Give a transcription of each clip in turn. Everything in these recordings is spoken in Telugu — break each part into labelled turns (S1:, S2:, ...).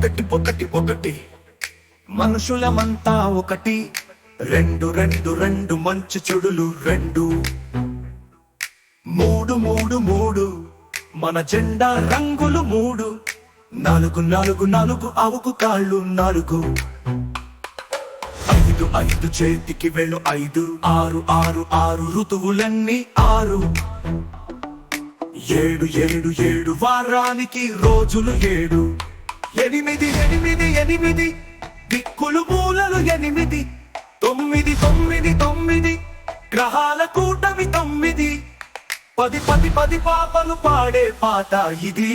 S1: ఒకటి ఒకటి ఒకటి మనుషులమంతా ఒకటి, రెండు రెండు రెండు మంచి చెడులు రెండు, మూడు మూడు మూడు మన జెండా రంగులు మూడు, నాలుగు నాలుగు నాలుగు ఆవుకు కాళ్ళు నాలుగు, ఐదు ఐదు చేతికి వెళ్ళు ఐదు, ఆరు ఆరు ఆరు ఋతువులన్నీ ఆరు, ఏడు ఏడు ఏడు వారానికి రోజులు ఏడు, ఎనిమిది ఎనిమిది ఎనిమిది దిక్కులు మూలలు ఎనిమిది, తొమ్మిది తొమ్మిది తొమ్మిది గ్రహాల కూటమి తొమ్మిది, పది పది పది పాపలు పాడే పాట ఇది.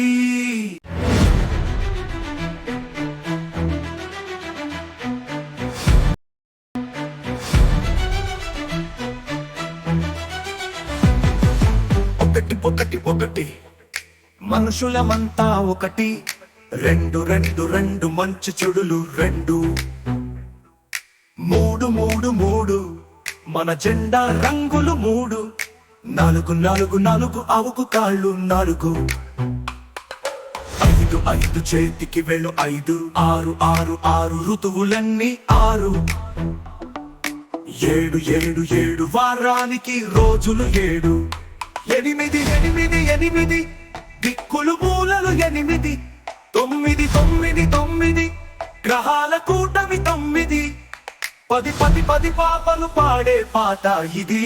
S1: ఒకటి ఒకటి ఒకటి మనుషులమంతా ఒకటి, రెండు రెండు రెండు మంచి చెడులు రెండు, మూడు మూడు మూడు మన జెండా రంగులు మూడు, నాలుగు నాలుగు నాలుగు ఆవుకు కాళ్ళు నాలుగు, ఐదు ఐదు చేతికి వెళ్ళు ఐదు, ఆరు ఆరు ఆరు ఋతువులన్నీ ఆరు, ఏడు ఏడు ఏడు వారానికి రోజులు ఏడు, ఎనిమిది ఎనిమిది ఎనిమిది దిక్కులు మూలలు ఎనిమిది, తొమ్మిది తొమ్మిది తొమ్మిది గ్రహాల కూటమి తొమ్మిది, పది పది పది పాపలు పాడే పాట ఇది.